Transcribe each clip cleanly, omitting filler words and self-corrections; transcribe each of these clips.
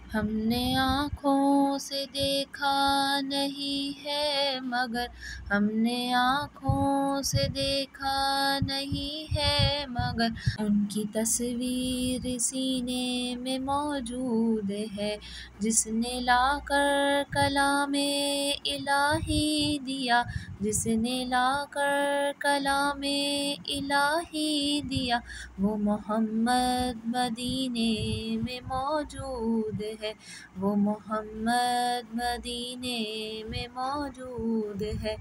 हमने आँखों से देखा नहीं है मगर, हमने आँखों से देखा नहीं है मगर, उनकी तस्वीर सीने में मौजूद है। जिसने लाकर कलामे इलाही दिया, जिसने लाकर कलामे इलाही दिया, वो मोहम्मद मदीने में मौजूद है, वो मोहम्मद मदीने में मौजूद है।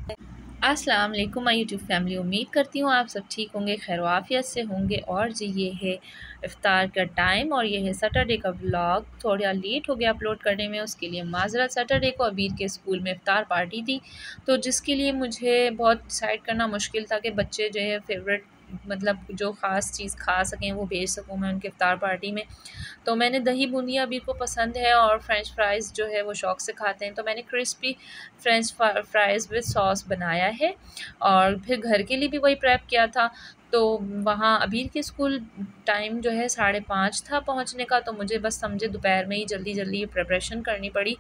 अस्सलाम वालेकुम माय यूट्यूब फैमिली, उम्मीद करती हूँ आप सब ठीक होंगे, खैर आफियत से होंगे। और जी ये है इफ़्तार का टाइम और ये है सैटरडे का व्लॉग। थोड़ा लेट हो गया अपलोड करने में, उसके लिए माज़रत। सैटरडे को अबीर के स्कूल में इफ़्तार पार्टी थी, तो जिसके लिए मुझे बहुत डिसाइड करना मुश्किल था कि बच्चे जो है फेवरेट मतलब जो ख़ास चीज़ खा सकें वो भेज सकूँ मैं उनके इफ़्तार पार्टी में। तो मैंने दही बूंदी अबीर को पसंद है और फ्रेंच फ्राइज़ जो है वो शौक़ से खाते हैं, तो मैंने crispy French fries with sauce बनाया है। और फिर घर के लिए भी वही प्रेप किया था। तो वहाँ अबीर के स्कूल टाइम जो है 5:30 था पहुँचने का, तो मुझे बस समझे दोपहर में ही जल्दी प्रिपरेशन करनी पड़ी।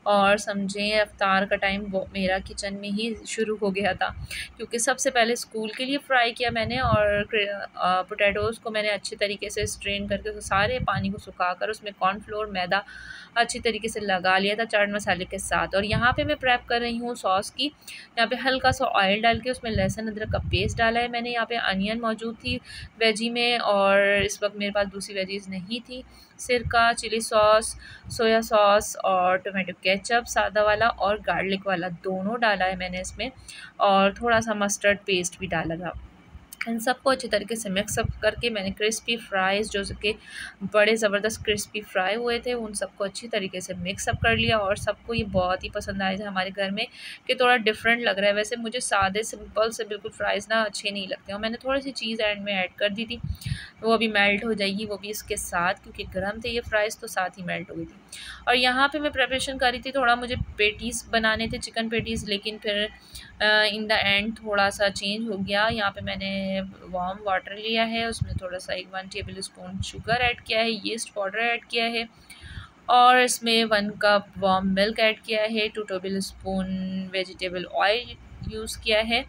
और समझें इफ़्तार का टाइम वो मेरा किचन में ही शुरू हो गया था, क्योंकि सबसे पहले स्कूल के लिए फ्राई किया मैंने, और पोटैटोज़ को मैंने अच्छे तरीके से स्ट्रेन करके तो सारे पानी को सुखाकर उसमें कॉर्नफ्लोर मैदा अच्छी तरीके से लगा लिया था चाट मसाले के साथ। और यहाँ पे मैं प्रेप कर रही हूँ सॉस की। यहाँ पे हल्का सा ऑयल डाल के उसमें लहसुन अदरक का पेस्ट डाला है मैंने। यहाँ पे अनियन मौजूद थी वेजी में, और इस वक्त मेरे पास दूसरी वेजीज़ नहीं थी। सिरका, चिली सॉस, सोया सॉस और टोमेटो केचप सादा वाला और गार्लिक वाला दोनों डाला है मैंने इसमें, और थोड़ा सा मस्टर्ड पेस्ट भी डाला था। इन सबको अच्छी तरीके से मिक्सअप करके मैंने क्रिस्पी फ्राइज़ जो कि बड़े ज़बरदस्त क्रिस्पी फ्राई हुए थे उन सबको अच्छी तरीके से मिक्सअप कर लिया। और सबको ये बहुत ही पसंद आए थे हमारे घर में कि थोड़ा डिफरेंट लग रहा है। वैसे मुझे सादे सिंपल से बिल्कुल फ्राइज़ ना अच्छे नहीं लगते, और मैंने थोड़ी सी चीज़ एंड में ऐड कर दी थी, वो अभी मेल्ट हो जाएगी, वो भी इसके साथ, क्योंकि गर्म थे ये फ्राइज़ तो साथ ही मेल्ट हो गई थी। और यहाँ पे मैं प्रिपरेशन कर रही थी, थोड़ा मुझे पेटीज़ बनाने थे, चिकन पेटीज़, लेकिन फिर इन द एंड थोड़ा सा चेंज हो गया। यहाँ पे मैंने वार्म वाटर लिया है, उसमें थोड़ा सा 1 टेबल स्पून शुगर ऐड किया है, यीस्ट पाउडर ऐड किया है, और इसमें 1 कप वार्म मिल्क ऐड किया है, 2 table spoon vegetable oil use किया है,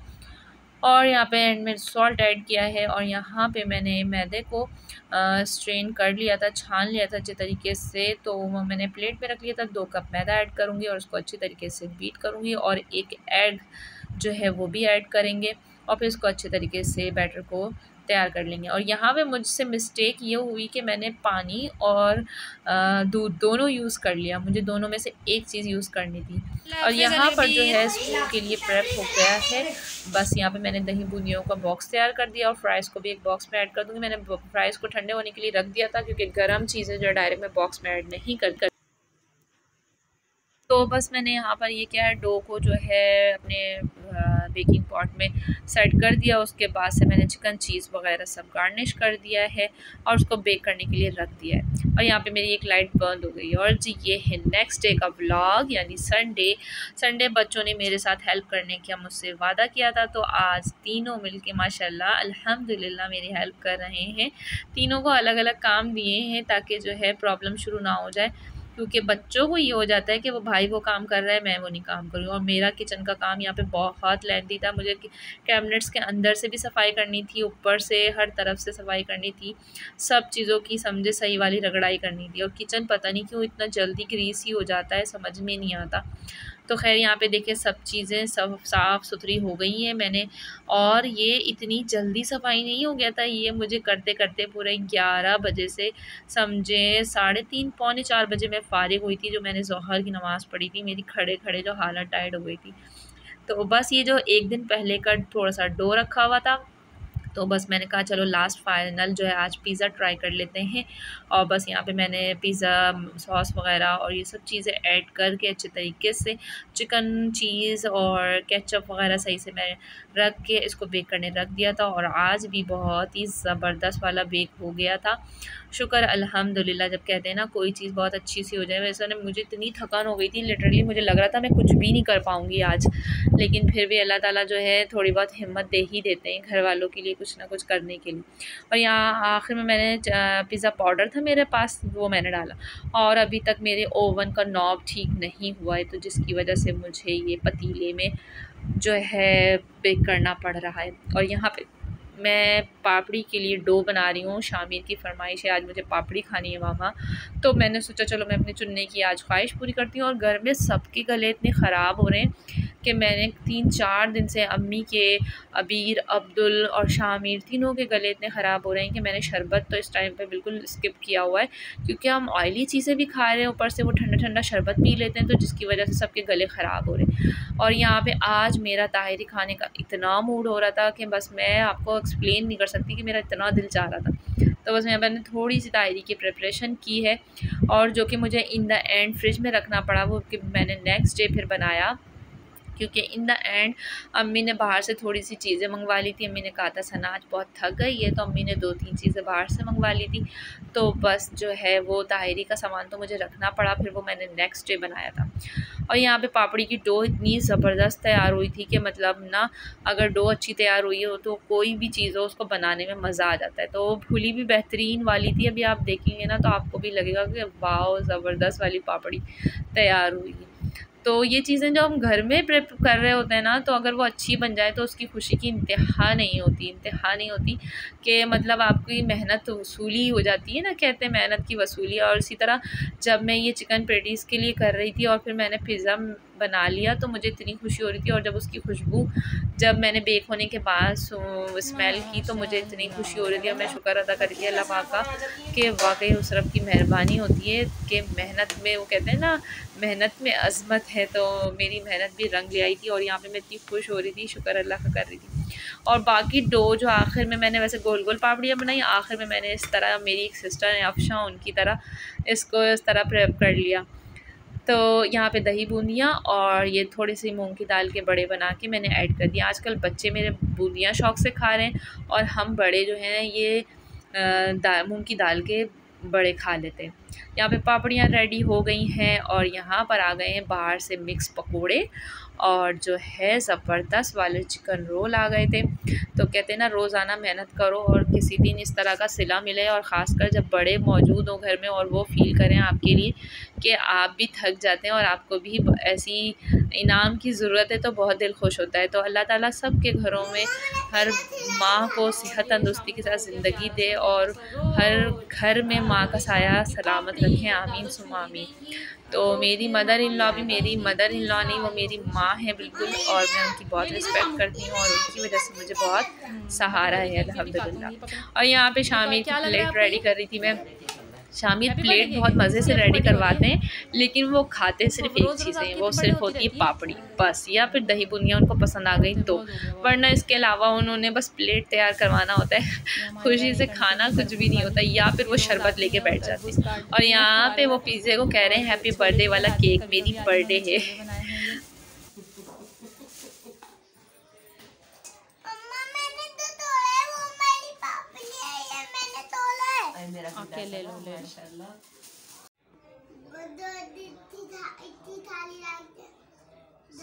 और यहाँ पे एंड में सॉल्ट ऐड किया है। और यहाँ पे मैंने मैदे को स्ट्रेन कर लिया था, छान लिया था अच्छे तरीके से, तो वो मैंने प्लेट में रख लिया था। 2 कप मैदा ऐड करूँगी और उसको अच्छी तरीके से बीट करूँगी, और 1 एग जो है वो भी ऐड करेंगे, और फिर इसको अच्छे तरीके से बैटर को तैयार कर लेंगे। और यहाँ पे मुझसे मिस्टेक ये हुई कि मैंने पानी और दूध दोनों यूज़ कर लिया, मुझे दोनों में से एक चीज़ यूज़ करनी थी। और यहाँ पर जो है स्कूल के लिए प्रेप हो गया है। बस यहाँ पे मैंने दही बूंदियों का बॉक्स तैयार कर दिया, और फ्राइज़ को भी एक बॉक्स में ऐड कर दूँगी। मैंने फ्राइज़ को ठंडे होने के लिए रख दिया था, क्योंकि गर्म चीज़ें जो डायरेक्ट मैं बॉक्स में ऐड नहीं कर। तो बस मैंने यहाँ पर ये क्या है, डो को जो है अपने बेकिंग पॉट में सेट कर दिया। उसके बाद से मैंने चिकन चीज़ वगैरह सब गार्निश कर दिया है और उसको बेक करने के लिए रख दिया है। और यहाँ पे मेरी एक लाइट बंद हो गई। और जी ये है नेक्स्ट डे का व्लॉग, यानी संडे बच्चों ने मेरे साथ हेल्प करने का मुझसे वादा किया था, तो आज तीनों मिलके माशाल्लाह अल्हम्दुलिल्लाह मेरी हेल्प कर रहे हैं। तीनों को अलग अलग काम दिए हैं ताकि जो है प्रॉब्लम शुरू ना हो जाए, क्योंकि बच्चों को ये हो जाता है कि वो भाई वो काम कर रहा है, मैं वो नहीं काम करूँ। और मेरा किचन का काम यहाँ पे बहुत लेंथी था, मुझे कैबिनेट्स के अंदर से भी सफाई करनी थी, ऊपर से हर तरफ से सफाई करनी थी, सब चीज़ों की समझे सही वाली रगड़ाई करनी थी। और किचन पता नहीं क्यों इतना जल्दी ग्रीसी हो जाता है, समझ में नहीं आता। तो खैर यहाँ पे देखिए सब चीज़ें सब साफ़ सुथरी हो गई हैं मैंने। और ये इतनी जल्दी सफाई नहीं हो गया था, ये मुझे करते करते पूरे 11 बजे से समझे 3:30 पौने 4 बजे मैं फ़ारिग हुई थी, जो मैंने ज़ोहर की नमाज़ पढ़ी थी। मेरी खड़े खड़े जो हालत टाइट हो गई थी। तो बस ये जो एक दिन पहले का थोड़ा सा डो रखा हुआ था, तो बस मैंने कहा चलो लास्ट फाइनल जो है आज पिज़्ज़ा ट्राई कर लेते हैं। और बस यहाँ पे मैंने पिज़्ज़ा सॉस वगैरह और ये सब चीज़ें ऐड करके अच्छे तरीके से चिकन चीज़ और केचप वगैरह सही से मैं रख के इसको बेक करने रख दिया था। और आज भी बहुत ही ज़बरदस्त वाला बेक हो गया था। शुक्र अल्हम्दुलिल्लाह। जब कहते हैं ना कोई चीज़ बहुत अच्छी सी हो जाए, वैसे ना मुझे इतनी थकान हो गई थी, लिटरली मुझे लग रहा था मैं कुछ भी नहीं कर पाऊँगी आज, लेकिन फिर भी अल्लाह ताला जो है थोड़ी बहुत हिम्मत दे ही देते हैं घर वालों के लिए कुछ ना कुछ करने के लिए। और यहाँ आखिर में मैंने पिज़्ज़ा पाउडर था मेरे पास, वो मैंने डाला, और अभी तक मेरे ओवन का नॉब ठीक नहीं हुआ है, तो जिसकी वजह से मुझे ये पतीले में जो है बेक करना पड़ रहा है। और यहाँ पे मैं पापड़ी के लिए डो बना रही हूँ। शामिर की फरमाइश है, आज मुझे पापड़ी खानी है मामा, तो मैंने सोचा चलो मैं अपने चुन्ने की आज ख्वाहिश पूरी करती हूँ। और घर में सबके गले इतने ख़राब हो रहे हैं कि मैंने 3-4 दिन से अम्मी के, अबीर, अब्दुल और शामिर तीनों के गले इतने ख़राब हो रहे हैं कि मैंने शरबत तो इस टाइम पे बिल्कुल स्किप किया हुआ है, क्योंकि हम ऑयली चीज़ें भी खा रहे हैं, ऊपर से वो ठंडा ठंडा शरबत पी लेते हैं, तो जिसकी वजह से सबके गले ख़राब हो रहे हैं। और यहाँ पे आज मेरा ताहिरी खाने का इतना मूड हो रहा था कि बस मैं आपको एक्सप्लेन नहीं कर सकती कि मेरा इतना दिल चाह रहा था। तो बस मैंने थोड़ी सी ताहिरी की प्रिपरेशन की है, और जो कि मुझे इन द एंड फ्रिज में रखना पड़ा, वो कि मैंने नेक्स्ट डे फिर बनाया, क्योंकि इन द एंड अम्मी ने बाहर से थोड़ी सी चीज़ें मंगवा ली थी। अम्मी ने कहा था सना आज बहुत थक गई है, तो अम्मी ने 2-3 चीज़ें बाहर से मंगवा ली थी, तो बस जो है वो ताहिरी का सामान तो मुझे रखना पड़ा, फिर वो मैंने नेक्स्ट डे बनाया था। और यहाँ पे पापड़ी की डो इतनी ज़बरदस्त तैयार हुई थी कि मतलब ना, अगर डो अच्छी तैयार हुई हो तो कोई भी चीज़ हो उसको बनाने में मज़ा आ जाता है। तो वो फूली भी बेहतरीन वाली थी, अभी आप देखेंगे ना तो आपको भी लगेगा कि वाह ज़बरदस्त वाली पापड़ी तैयार हुई है। तो ये चीज़ें जो हम घर में प्रेप कर रहे होते हैं ना, तो अगर वो अच्छी बन जाए तो उसकी खुशी की इंतहा नहीं होती कि मतलब आपकी मेहनत वसूली हो जाती है ना, कहते हैं मेहनत की वसूली। और इसी तरह जब मैं ये चिकन पेटीज़ के लिए कर रही थी और फिर मैंने पिज़्ज़ा बना लिया, तो मुझे इतनी खुशी हो रही थी, और जब उसकी खुशबू जब मैंने बेक होने के बाद स्मेल की तो मुझे इतनी खुशी हो रही थी। और मैं शुक्र अदा कर रही थी अल्लाह पाक का कि वाकई उस रब की मेहरबानी होती है कि मेहनत में, वो कहते हैं ना मेहनत में अज़मत है, तो मेरी मेहनत भी रंग ले आई थी। और यहाँ पे मैं इतनी खुश हो रही थी, शुक्र अल्लाह का कर रही थी। और बाकी डो जो आखिर में मैंने वैसे गोल गोल पापड़ियाँ बनाई, आखिर में मैंने इस तरह, मेरी एक सिस्टर है अफशा, उनकी तरह इसको इस तरह प्रेप कर लिया। तो यहाँ पे दही बूंदियाँ और ये थोड़ी सी मूंग की दाल के बड़े बना के मैंने ऐड कर दिया। आजकल बच्चे मेरे बूंदियाँ शौक़ से खा रहे हैं, और हम बड़े जो हैं ये मूंग की दाल के बड़े खा लेते हैं। यहाँ पे पापड़ियाँ रेडी हो गई हैं, और यहाँ पर आ गए हैं बाहर से मिक्स पकोड़े, और जो है ज़बरदस्त वाले चिकन रोल आ गए थे। तो कहते हैं ना रोज़ाना मेहनत करो और किसी दिन इस तरह का सिला मिले, और ख़ासकर जब बड़े मौजूद हों घर में और वो फ़ील करें आपके लिए कि आप भी थक जाते हैं और आपको भी ऐसी इनाम की ज़रूरत है, तो बहुत दिल खुश होता है। तो अल्लाह ताला सब के घरों में हर माँ को सेहत तंदुरुस्ती के साथ ज़िंदगी दे, और हर घर में माँ का साया सलामत रखें, आमीन सुम्मा आमीन। तो मेरी मदर इन लॉ भी मेरी मदर इन लॉ नहीं, वो मेरी माँ है बिल्कुल, और मैं उनकी बहुत रिस्पेक्ट करती हूँ, और उनकी वजह से मुझे बहुत सहारा है अल्हम्दुलिल्लाह। और यहाँ पे शामिर की प्लेट रेडी कर रही थी मैं। शामिर प्लेट बहुत मज़े से रेडी करवाते हैं, लेकिन वो खाते सिर्फ एक चीज़ है, वो सिर्फ होती है पापड़ी बस, या फिर दही बुनिया उनको पसंद आ गई तो, वरना इसके अलावा उन्होंने बस प्लेट तैयार करवाना होता है, खुशी से खाना कुछ भी नहीं होता, या फिर वो शरबत लेके बैठ जाते हैं। और यहाँ पे वो पिज़्ज़े को कह रहे हैं हैप्पी बर्थडे वाला केक, मेरी बर्थडे है। आके ले लो ले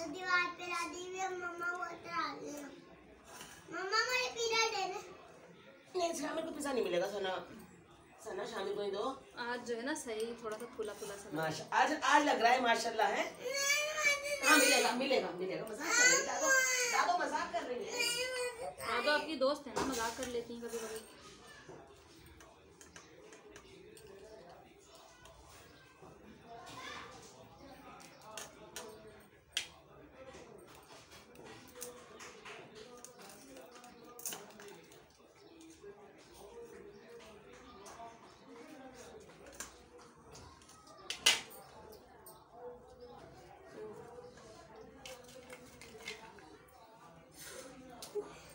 दीवार पे दी हुई है मम्मा, वो मम्मा मुझे पिज़्ज़ा देना। नहीं शामिल को पिज़्ज़ा नहीं मिलेगा सना, सना शामिल को ही दो। आज जो है ना सही थोड़ा सा फुला फुला सा माशा आज लग रहा है माशाल्लाह है। हाँ मिलेगा मिलेगा मिलेगा, मजाक कर रही है दादो मजाक कर रही है। हाँ तो आपकी दोस्त है ना, मजाक कर लेती हैं कभी कभी।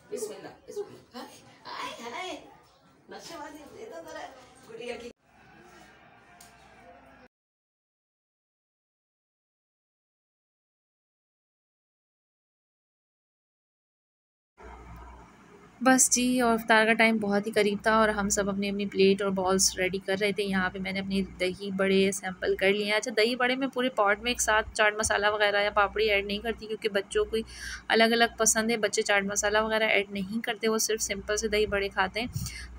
बिस्मिल्लाह हाय हाय बस जी, और इफ्तार का टाइम बहुत ही करीब था और हम सब अपनी अपनी प्लेट और बॉल्स रेडी कर रहे थे। यहाँ पे मैंने अपनी दही बड़े सैंपल कर लिए हैं। अच्छा, दही बड़े में पूरे पॉट में एक साथ चाट मसाला वगैरह या पापड़ी ऐड नहीं करती, क्योंकि बच्चों को अलग अलग पसंद है। बच्चे चाट मसाला वगैरह ऐड नहीं करते, वो सिर्फ सिंपल से दही बड़े खाते हैं।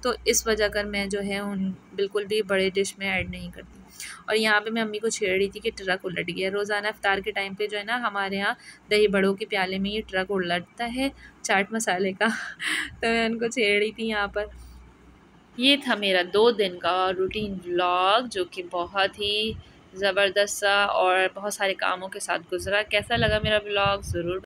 तो इस वजह कर मैं जो है उन बिल्कुल भी बड़े डिश में ऐड नहीं करती। और यहाँ पे मैं अम्मी को छेड़ रही थी कि ट्रक उलट गया। रोज़ाना इफ्तार के टाइम पे जो है ना, हमारे यहाँ दही बड़ों के प्याले में ये ट्रक उलटता है चाट मसाले का। तो मैं उनको छेड़ रही थी यहाँ पर। ये था मेरा 2 दिन का रूटीन व्लॉग, जो कि बहुत ही ज़बरदस्त सा और बहुत सारे कामों के साथ गुजरा। कैसा लगा मेरा व्लॉग ज़रूर